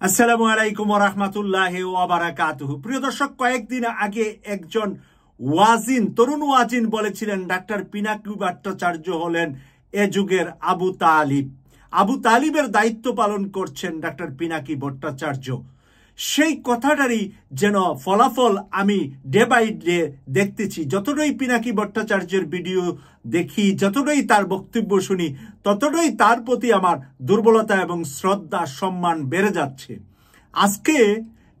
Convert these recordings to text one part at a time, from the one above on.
আসসালামু আলাইকুম ওয়া রাহমাতুল্লাহি ওয়া বারাকাতুহু। প্রিয় দর্শক, কয়েকদিন আগে একজন তরুণ ওয়াজিন বলেছিলেন ডাক্তার পিনাকি ভট্টাচার্য হলেন এ যুগের আবু তালিব। আবু তালিবের দায়িত্ব পালন করছেন ডাক্তার পিনাকি ভট্টাচার্য। সেই কথাটারই যেন ফলাফল আমি ডে বাই ডে দেখতেছি। যতটাই পিনাকি ভট্টাচার্যের ভিডিও দেখি, যতটাই তার বক্তব্য শুনি, ততটাই তার প্রতি আমার দুর্বলতা এবং শ্রদ্ধা সম্মান বেড়ে যাচ্ছে। আজকে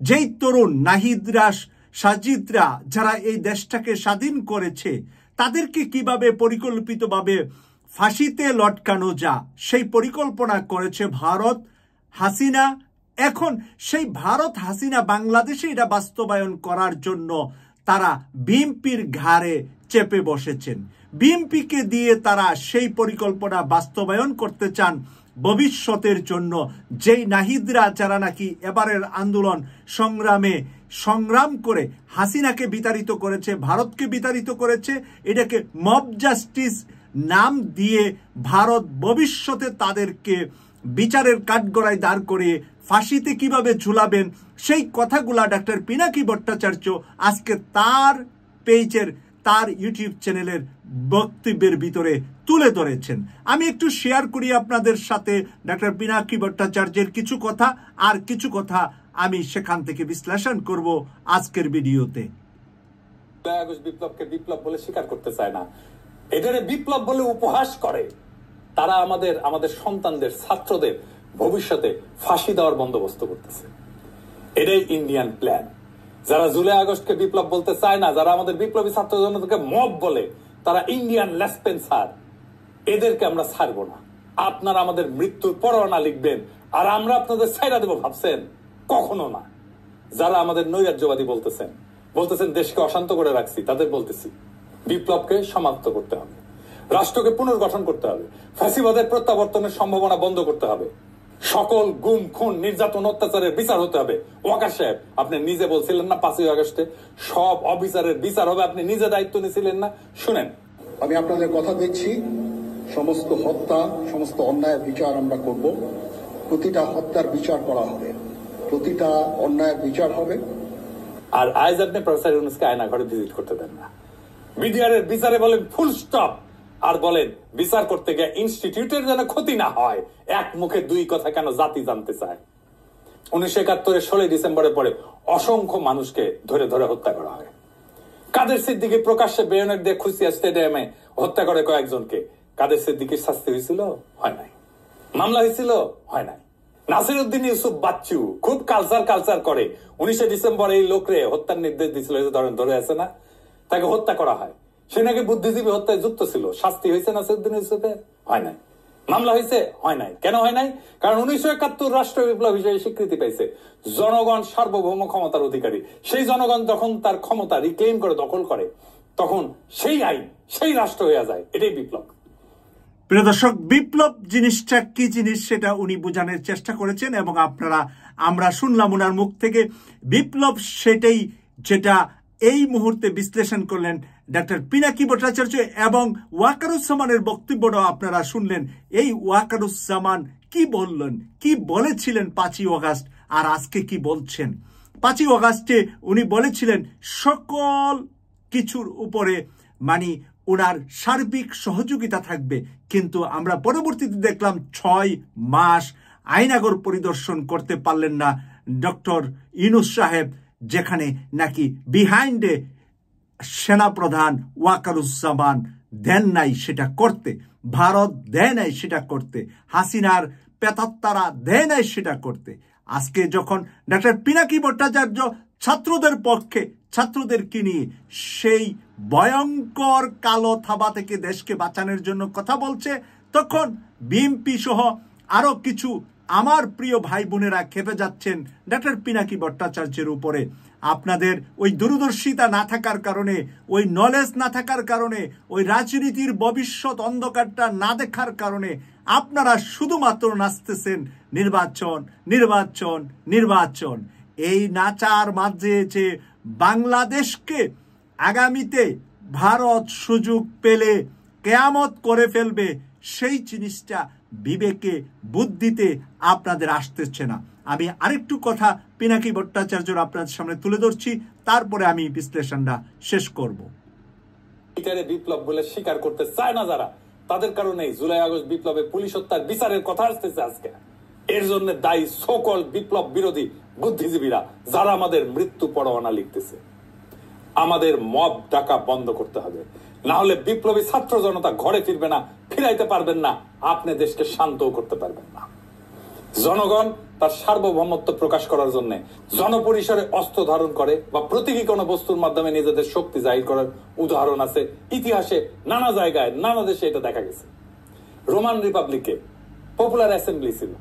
যেই তরুণ নাহিদরা, সাজিদরা, যারা এই দেশটাকে স্বাধীন করেছে, তাদেরকে কিভাবে পরিকল্পিতভাবে ফাঁসিতে লটকানো যা, সেই পরিকল্পনা করেছে ভারত হাসিনা। এখন সেই ভারত হাসিনা বাংলাদেশে এটা বাস্তবায়ন করার জন্য তারা বিএনপির ঘাড়ে চেপে বসেছেন। বিএনপিকে দিয়ে তারা সেই পরিকল্পনা বাস্তবায়ন করতে চান ভবিষ্যতের জন্য। যেই নাহিদরা, যারা নাকি এবারের আন্দোলন সংগ্রাম করে হাসিনাকে বিতাড়িত করেছে, ভারতকে বিতাড়িত করেছে, এটাকে মব জাস্টিস নাম দিয়ে ভারত ভবিষ্যতে তাদেরকে বিচারের কাঠগড়ায় দাঁড় করিয়ে ফাঁসিতে কিভাবে ঝুলাবেন, সেই কথাগুলা ডাক্তার পিনাকি ভট্টাচার্য আজকে তার পেজের, তার ইউটিউব চ্যানেলের বক্তব্যের ভিতরে তুলে ধরেছেন। আমি একটু শেয়ার করি আপনাদের সাথে ডাক্তার পিনাকি ভট্টাচার্যের কিছু কথা, আর কিছু কথা আমি সেখান থেকে বিশ্লেষণ করব আজকের ভিডিওতে। বিপ্লবকে বিপ্লব বলে স্বীকার করতে চায় না, এটারে বিপ্লব বলে উপহাস করে। তারা আমাদের সন্তানদের, ছাত্রদের ভবিষ্যতে ফাঁসি দেওয়ার বন্দোবস্ত করতেছে। এটাই ইন্ডিয়ান প্ল্যান। যারা জুলাই আগস্টকে বিপ্লব বলতে চায় না, যারা আমাদের বিপ্লবী ছাত্র জনতাকে মব বলে, তারা ইন্ডিয়ান লেসপেন্সার। এদেরকে আমরা ছাড়বো না। আপনারা আমাদের মৃত্যুর পরোয়ানা লিখবেন আর আমরা আপনাদের ছাইরা দেবো ভাবছেন? কখনো না। যারা আমাদের নৈরাজ্যবাদী বলতেছেন দেশকে অশান্ত করে রাখছি, তাদের বলতেছি বিপ্লবকে সমাপ্ত করতে হবে, রাষ্ট্রকে পুনর্গঠন করতে হবে, ফ্যাসিবাদের প্রত্যাবর্তনের সম্ভাবনা বন্ধ করতে হবে, সকল গুম, খুন, নির্যাতন, অত্যাচারের বিচার হতে হবে। ওয়াকার সাহেব, আপনি নিজে বলছিলেন না 5ই আগস্টে সব অফিসারের বিচার হবে, আপনি নিজে দায়িত্ব নিয়েছিলেন না? শুনেন, আমি আপনাদের কথা দিচ্ছি, সমস্ত হত্যা, সমস্ত অন্যায়ের বিচার আমরা করব। প্রতিটা হত্যার বিচার করা হবে, প্রতিটা অন্যায়ের বিচার হবে। আর আজ আপনি প্রফেসর ইউনূসকে আয়নাঘরে ভিজিট করতে দেন না। বিডিআর এর বিচারে বলেন ফুল স্টপ, আর বলেন বিচার করতে গিয়ে ইনস্টিটিউটের যেন ক্ষতি না হয়। এক মুখে দুই কথা কেন জাতি জানতে চায়? 1971 16 ডিসেম্বরের পরে অসংখ্য মানুষকে ধরে ধরে হত্যা করা হয়। কাদের সিদ্দিকী প্রকাশ্যে বেয়নেট দিয়ে খুশিয়া স্টেডিয়ামে হত্যা করে কয়েকজনকে। কাদের সিদ্দিকীর শাস্তি হয়েছিল? হয় নাই। মামলা হয়েছিল? হয় নাই। নাসিরউদ্দিন ইউসুফ বাচ্চু খুব কালচার করে। 19 ডিসেম্বর এই লোকরে হত্যার নির্দেশ দিয়েছিল, ধরে আছে না, তাকে হত্যা করা হয়। সে নাকি বুদ্ধিজীবী হত্যায় যুক্ত ছিল। শাস্তি হয়েছে নাসিরউদ্দিন ইউসুফের? হয় নাই। মামলা হয়েছে? হয় নাই। কেন হয় নাই? কারণ 1971 রাষ্ট্র বিপ্লব হিসেবে স্বীকৃতি পাইছে। জনগণ সার্বভৌম ক্ষমতার অধিকারী। সেই জনগণ যখন তার ক্ষমতা রিক্লেম করে, দখল করে, তখন সেই আইন, সেই রাষ্ট্র হয়ে যায়। এটাই বিপ্লব। প্রিয় দর্শক, বিপ্লব জিনিসটা কি জিনিস সেটা উনি বোঝানোর চেষ্টা করেছেন এবং আমরা শুনলাম ওনার মুখ থেকে। বিপ্লব সেটাই, যেটা এই মুহূর্তে বিশ্লেষণ করলেন ডাক্তার পিনাকি ভট্টাচার্য, এবং ওয়াকারুজ্জামানের বক্তব্যটাও আপনারা শুনলেন। এই ওয়াকারুজ্জামান কি বললেন, কি বলেছিলেন 5ই আগস্ট, আর আজকে কি বলছেন। 5ই আগস্টে উনি বলেছিলেন সকল কিছুর উপরে ওনার সার্বিক সহযোগিতা থাকবে, কিন্তু আমরা পরবর্তীতে দেখলাম 6 মাস আয়নাঘর পরিদর্শন করতে পারলেন না ডক্টর ইউনূস সাহেব, যেখানে নাকি বিহাইন্ডে সেনাপ্রধান ওয়াকারুজ্জামান দেন নাই সেটা করতে, ভারত দেয় নাই সেটা করতে, হাসিনার পেতাত্তারা দেয় নাই সেটা করতে। আজকে যখন ডাক্তার পিনাকি ভট্টাচার্য ছাত্রদের পক্ষে, ছাত্রদেরকে নিয়ে সেই ভয়ঙ্কর কালো থাবা থেকে দেশকে বাঁচানোর জন্য কথা বলছে, তখন বিএনপি সহ আরো কিছু আমার প্রিয় ভাই বোনেরা খেপে যাচ্ছেন ডাক্তার পিনাকি ভট্টাচার্যের উপরে। আপনাদের ওই দূরদর্শিতা না থাকার কারণে, ওই নলেজ না থাকার কারণে, ওই রাজনীতির ভবিষ্যৎ অন্ধকারটা না দেখার কারণে আপনারা শুধুমাত্র নাচতেছেন নির্বাচন, নির্বাচন, নির্বাচন। এই নাচার মাঝে যে বাংলাদেশকে আগামীতে ভারত সুযোগ পেলে কেয়ামত করে ফেলবে, সেই জিনিসটা বিবেকে, বুদ্ধিতে আপনাদের আসতেছে না। আমি আরেকটু কথা পিনাকি ভট্টাচার্যর আপনাদের সামনে তুলে ধরছি, তারপরে আমি বিশ্লেষণটা শেষ করব। বিপ্লব বলে স্বীকার করতে চায় না যারা, তাদের কারণেই জুলাই আগস্ট বিপ্লবে পুলিশ হত্যার বিচারের কথা আসতেছে আজকে। এর জন্য দায়ী সকল বিপ্লব বিরোধী বুদ্ধিজীবীরা, যারা আমাদের মৃত্যু পরোয়ানা লিখতেছে। আমাদের মব ডাকা বন্ধ করতে হবে, না হলে বিপ্লবী ছাত্র জনতা ঘরে ফিরবে না, ফিরাইতে পারবেন না, আপনি দেশকে শান্তও করতে পারবেন না। জনগণ তার সার্বভৌমত্ব প্রকাশ করার জন্য জনপরিসরে অস্ত্র ধারণ করে বা প্রতীকী কোনো বস্তুর মাধ্যমে নিজেদের শক্তি জাহির করার উদাহরণ আছে ইতিহাসে, নানা জায়গায় নানা দেশে এটা দেখা গেছে। রোমান রিপাবলিকে পপুলার অ্যাসেম্বলি ছিল,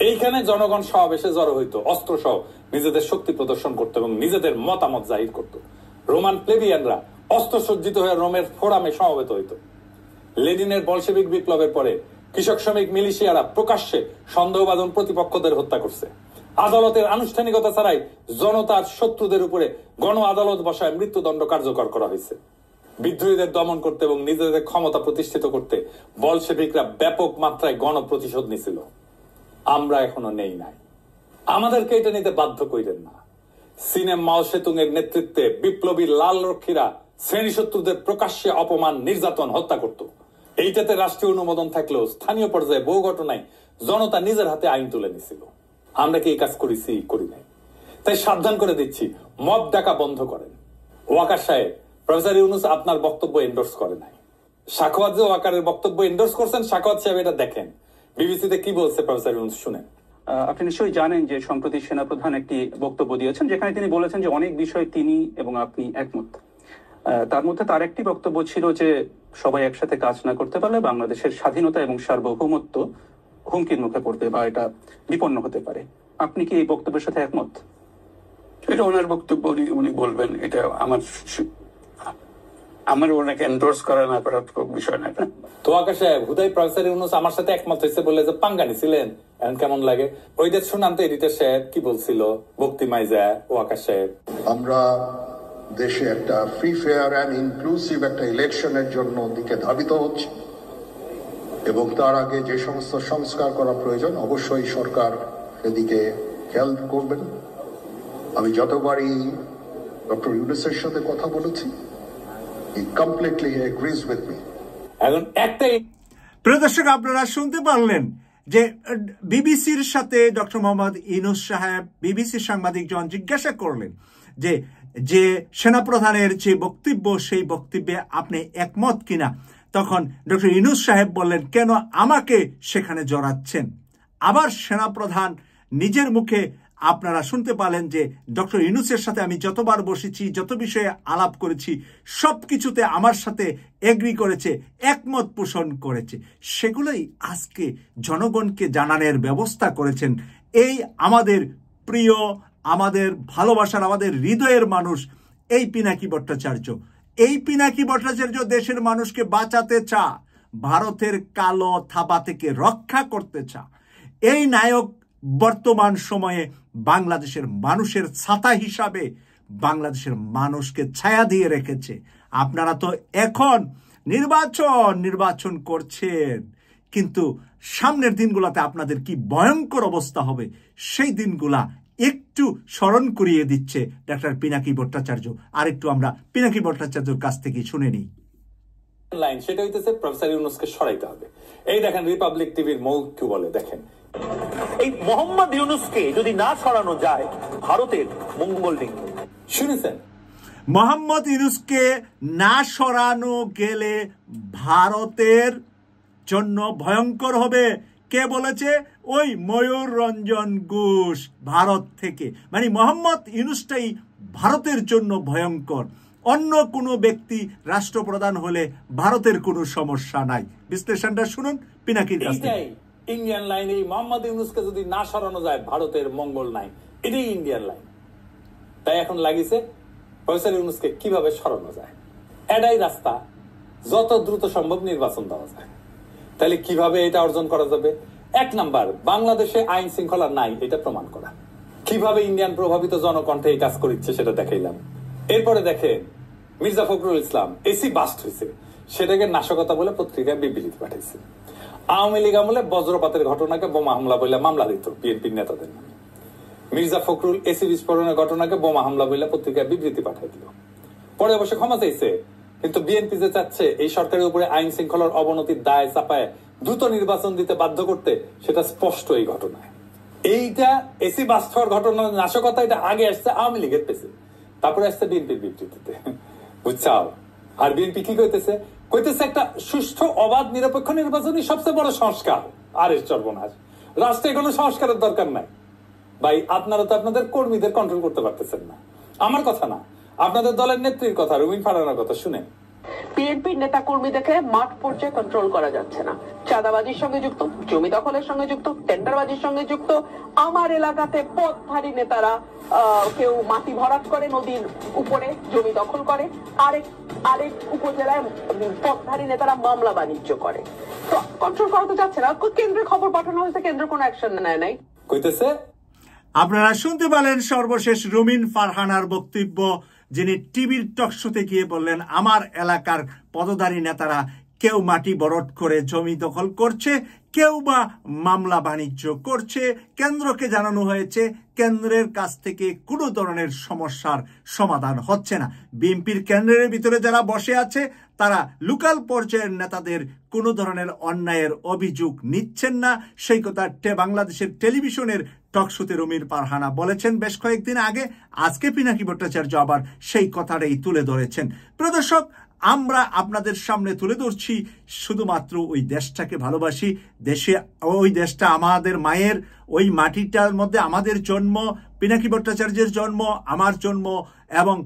এইখানে জনগণ সমাবেশে জড়ো হইতো, অস্ত্র সহ নিজেদের শক্তি প্রদর্শন করত এবং নিজেদের মতামত জাহির করত। রোমান প্লেবিয়ানরা অস্ত্র সজ্জিত হয়ে রোমের ফোরামে সমবেত হইত। লেনিনের বলশেভিক বিপ্লবের পরে কৃষক শ্রমিক মিলিশিয়ারা প্রকাশ্যে সন্দেহভাজন প্রতিপক্ষদের হত্যা করছে। আদালতের আনুষ্ঠানিকতা ছাড়াই জনতার শত্রুদের উপরে গণ আদালত বসায় মৃত্যুদণ্ড কার্যকর করা হয়েছে। বিদ্রোহীদের দমন করতে এবং নিজেদের ক্ষমতা প্রতিষ্ঠিত করতে বলশেভিকরা ব্যাপক মাত্রায় গণপ্রতিশোধ নিছিল। আমরা এখনো নেই নাই, আমাদেরকে এটা নিতে বাধ্য করিলেন না। সিনেম মাও সেতুং এর নেতৃত্বে বিপ্লবী লাল রক্ষীরা শ্রেণী শত্রুদের প্রকাশ্যে অপমান, নির্যাতন, হত্যা করত। এইটাতে রাষ্ট্রীয় অনুমোদন থাকলেও স্থানীয় পর্যায়ে বহু ঘটনায় জনতা নিজের হাতে আইন তুলে নিছিল। আমরা কি এই কাজ করেছি? করি নাই। তাই সাবধান করে দিচ্ছি, মব ডাকা বন্ধ করেন। ওয়াকার সাহেব, প্রফেসর ইউনূস আপনার বক্তব্য এন্ডোর্স করে নাই। সাখাওয়াত যে ওয়াকারের বক্তব্য এন্ডোর্স করছেন, সাখাওয়াত সাহেব এটা দেখেন, বিবিসিতে কি বলছে প্রফেসর ইউনূস শুনেন। আপনি নিশ্চয়ই জানেন যে সম্প্রতি সেনাপ্রধান একটি বক্তব্য দিয়েছেন, যেখানে তিনি বলেছেন যে অনেক বিষয়ে তিনি এবং আপনি একমত। তার মধ্যে তার একটি বক্তব্য ছিল যে সবাই একসাথে কাজ না করতে পারলে বাংলাদেশের স্বাধীনতা এবং সার্বভৌমত্ব হুমকির মুখে পড়তে বা এটা বিপন্ন হতে পারে। আপনি কি এই বক্তব্যের সাথে একমত? এটা ওনার বক্তব্য, উনি বলবেন। এটা আমার ওনাকে এন্ডোর্স করা না করার বিষয় না। তো আকাশ সাহেব, হুদাই প্রফেসর ইউনূস আমার সাথে একমত হয়েছে বলে যে পাঙ্গা নিছিলেন, এখন কেমন লাগে? ওইটা শুনান তো এডিটর সাহেব কি বলছিল বক্তিমায় যায়। ও আকাশ সাহেব, আমরা দেশে একটা ফ্রি, ফেয়ার অ্যান্ড ইনক্লুসিভ একটা ইলেকশনের জন্য দিকে ধাবিত হচ্ছে এবং তার আগে যে সমস্ত সংস্কার করা প্রয়োজন অবশ্যই সরকার সেদিকে খেয়াল করবেন। আমি যতবারই ডক্টর ইউনূসের সাথে কথা বলেছি, he completely agrees with me. এখন একটাই প্রিয় দর্শক, আপনারা শুনতে পারলেন যে বিবিসির সাথে ডক্টর মোহাম্মদ ইউনূস সাহেব, বিবিসির সাংবাদিকজন জিজ্ঞাসা করলেন যে যে সেনাপ্রধানের যে বক্তব্য, সেই বক্তব্যে আপনি একমত কিনা। তখন ডক্টর ইউনূস সাহেব বললেন, কেন আমাকে সেখানে জড়াচ্ছেন? আবার সেনাপ্রধান নিজের মুখে আপনারা শুনতে পারলেন যে ডক্টর ইউনূসের সাথে আমি যতবার বসেছি, যত বিষয়ে আলাপ করেছি, সব কিছুতে আমার সাথে এগ্রি করেছে, একমত পোষণ করেছে। সেগুলোই আজকে জনগণকে জানানোর ব্যবস্থা করেছেন এই আমাদের প্রিয়, আমাদের ভালোবাসার, আমাদের হৃদয়ের মানুষ এই পিনাকি ভট্টাচার্য। এই পিনাকি ভট্টাচার্য দেশের মানুষকে বাঁচাতে চা, ভারতের কালো থাবা থেকে রক্ষা করতে চা। এই নায়ক বর্তমান সময়ে বাংলাদেশের মানুষের ছাতা হিসাবে বাংলাদেশের মানুষকে ছায়া দিয়ে রেখেছে। আপনারা তো এখন নির্বাচন করছেন, কিন্তু সামনের দিনগুলোতে আপনাদের কি ভয়ঙ্কর অবস্থা হবে সেই দিনগুলা একটু স্মরণ করিয়ে দিচ্ছে ডক্টর পিনাকি ভট্টাচার্য। আরেকটু আমরা পিনাকি ভট্টাচার্যের কাছ থেকে শুনে নিই। লাইন সেটা হইতেছে প্রফেসর ইউনূসকে সরাইতে হবে। এই দেখেন রিপাবলিক টিভির মৌ কি বলে, দেখেন। এই মোহাম্মদ ইউনূসকে যদি না সরানো যায় ভারতের মঙ্গল নেই। শুনেছেন? মোহাম্মদ ইউনূসকে না সরানো গেলে ভারতের জন্য ভয়ঙ্কর হবে। কে বলেছে? ওই ময়ূর রঞ্জন ঘোষ ভারত থেকে। মানে মোহাম্মদ ইউনূসটাই ভারতের জন্য ভয়ঙ্কর। অন্য কোনো ব্যক্তি রাষ্ট্রপ্রধান হলে ভারতের কোনো সমস্যা নাই। বিশ্লেষণটা শুনুন পিনাকির কাছ থেকে। ইন্ডিয়ান লাইন, এই মোহাম্মদ ইউনূসকে যদি না সরানো যায় ভারতের মঙ্গল নাই, এটাই ইন্ডিয়ান লাইন। তাই এখন লাগিছে প্রফেসর ইউনূসকে কিভাবে সরানো যায়, এটাই রাস্তা। যত দ্রুত সম্ভব নির্বাচন দেওয়া যায়। তাহলে কিভাবে এটা অর্জন করা যাবে? এক নাম্বার, বাংলাদেশে আইন শৃঙ্খলা নাই এটা প্রমাণ করা। কিভাবে ইন্ডিয়ান প্রভাবিত জনকণ্ঠে এই কাজ করছে সেটা দেখাইলাম। এরপরে দেখেন মির্জা ফখরুল ইসলাম এসি বাস্ট হয়েছে, সেটাকে নাশকতা বলে পত্রিকায় বিবৃতি পাঠাইছে। আওয়ামী লীগ আমলে বজ্রপাতের ঘটনাকে বোমা হামলা বলে মামলা দিত বিএনপির নেতাদের নামে। মির্জা ফখরুল এসি বিস্ফোরণের ঘটনাকে বোমা হামলা বলে পত্রিকায় বিবৃতি পাঠাই দিল। পরে অবশ্য ক্ষমা চাইছে, কিন্তু বিএনপি যে চাচ্ছে এই সরকারের উপরে আইন শৃঙ্খলার অবনতির দায় চাপায় দ্রুত নির্বাচন দিতে বাধ্য করতে, সেটা স্পষ্ট এই ঘটনায়। এইটা এসি বাস্ট হওয়ার ঘটনার নাশকতা এটা আগে আসছে আওয়ামী লীগের পেছে, তারপরে আসছে বিএনপির বিবৃতিতে, বুঝছাও। আর বিএনপি কি কইতেছে একটা সুষ্ঠু অবাধ নিরপেক্ষ নির্বাচনই সবচেয়ে বড় সংস্কার। আর এর সর্বনাশ, রাষ্ট্রে কোনো সংস্কারের দরকার নাই ভাই। আপনারা তো আপনাদের কর্মীদের কন্ট্রোল করতে পারতেছেন না। আমার কথা না, আপনাদের দলের নেত্রীর কথা, রুমিন ফারহানার কথা শুনেন। বিএনপির নেতা কর্মীদেরকে মাঠ পর্যায়ে কন্ট্রোল করা যাচ্ছে না। চাঁদাবাজির সঙ্গে যুক্ত, জমি দখলের সঙ্গে যুক্ত, টেন্ডারবাজির সঙ্গে যুক্ত। আমার এলাকাতে পথধারী নেতারা কেউ মাটি ভরাট করে নদীর উপরে জমি দখল করে, আরেক উপজেলায় পথধারী নেতারা মামলা বাণিজ্য করে। তো কন্ট্রোল করা তো যাচ্ছে না। কেন্দ্রে খবর পাঠানো হয়েছে, কেন্দ্র কোনো অ্যাকশন নেয় নাই। কইতেছে আপনারা শুনতে পেলেন সর্বশেষ রুমিন ফারহানার বক্তব্য, যিনি টিভির টক শোতে গিয়ে বললেন আমার এলাকার পদধারী নেতারা কেউ মাটি ভরাট করে জমি দখল করছে, কেউ বা মামলা বাণিজ্য করছে। কেন্দ্রকে জানানো হয়েছে কেন্দ্রের কাছ থেকে কোনো ধরনের সমস্যার সমাধান হচ্ছে না। বিএনপির কেন্দ্রের ভিতরে যারা বসে আছে তারা লোকাল পর্যায়ের নেতাদের কোনো ধরনের অন্যায়ের অভিযোগ নিচ্ছেন না। সেই কথা বাংলাদেশের টেলিভিশনের টকশোতে রুমিন ফারহানা বলেছেন বেশ কয়েকদিন আগে। আজকে পিনাকি ভট্টাচার্য আবার সেই কথাটাই তুলে ধরেছেন। প্রিয় দর্শক, আমরা আপনাদের সামনে তুলে ধরছি শুধুমাত্র ওই দেশটাকে ভালোবাসি। ওই দেশটা আমাদের মায়ের, ওই মাটিটার মধ্যে আমাদের জন্ম, পিনাকি ভট্টাচার্যের জন্ম, আমার জন্ম, এবং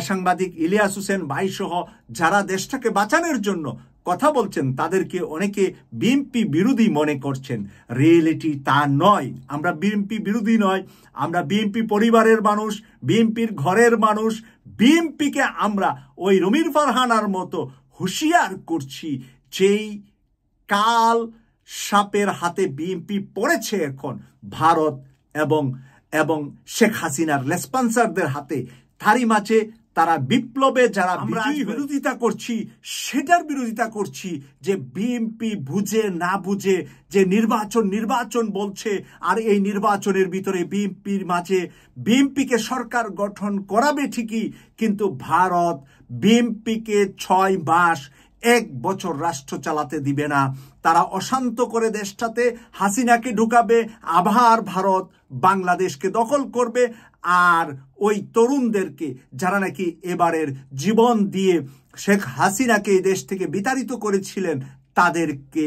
সাংবাদিক ইলিয়াস হোসেন ভাই সহ যারা দেশটাকে বাঁচানোর জন্য কথা বলছেন তাদেরকে অনেকে বিএনপি বিরোধী মনে করছেন। রিয়েলিটি তা নয়। আমরা বিএনপি বিরোধী নয়, আমরা বিএনপি পরিবারের মানুষ, বিএনপির ঘরের মানুষ। বিএনপিকে আমরা ওই রুমিন ফারহানার মতো হুঁশিয়ার করছি, যেই কাল সাপের হাতে বিএনপি পড়েছে এখন ভারত এবং শেখ হাসিনার রেসপন্সারদের হাতে। তারই মাঝে তারা বিপ্লবে যারা বিরোধিতা করছি, সেটার বিরোধিতা করছি যে বিএনপি বুঝে না বুঝে যে নির্বাচন বলছে, আর এই নির্বাচনের ভিতরে বিএনপির মাঝে বিএনপিকে সরকার গঠন করাবে ঠিকই, কিন্তু ভারত বিএনপিকে 6 মাস 1 বছর রাষ্ট্র চালাতে দিবে না। তারা অশান্ত করে দেশটাতে হাসিনাকে ঢুকাবে, আবার ভারত বাংলাদেশকে দখল করবে। আর ওই তরুণদেরকে যারা নাকি এবারের জীবন দিয়ে শেখ হাসিনাকে এই দেশ থেকে বিতাড়িত করেছিলেন, তাদেরকে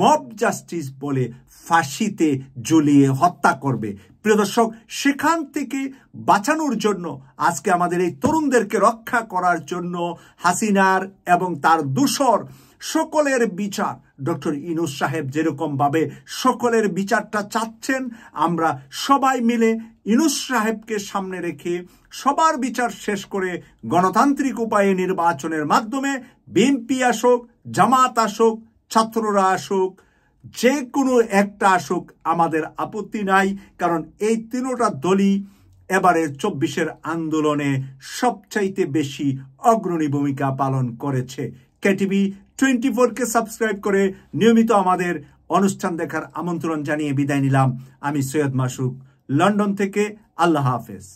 মব জাস্টিস বলে ফাঁসিতে ঝুলিয়ে হত্যা করবে। প্রিয় দর্শক, সেখান থেকে বাঁচানোর জন্য আজকে আমাদের এই তরুণদেরকে রক্ষা করার জন্য হাসিনার এবং তার দূষর সকলের বিচার, ডক্টর ইউনূস সাহেব যেরকম ভাবে সকলের বিচারটা চাচ্ছেন, আমরা সবাই মিলে ইউনূস সাহেবকে সামনে রেখে সবার বিচার শেষ করে গণতান্ত্রিক উপায়ে নির্বাচনের মাধ্যমে বিএনপি আসুক, জামাত আসুক, ছাত্ররা আসুক, যে কোনো একটা আসুক, আমাদের আপত্তি নাই। কারণ এই তিনটা দলই এবারের 24-এর আন্দোলনে সবচাইতে বেশি অগ্রণী ভূমিকা পালন করেছে। কেটিভি 24-কে সাবস্ক্রাইব করে নিয়মিত আমাদের অনুষ্ঠান দেখার আমন্ত্রণ জানিয়ে বিদায় নিলাম। আমি সৈয়দ মাসুক, লন্ডন থেকে। আল্লাহ হাফেজ।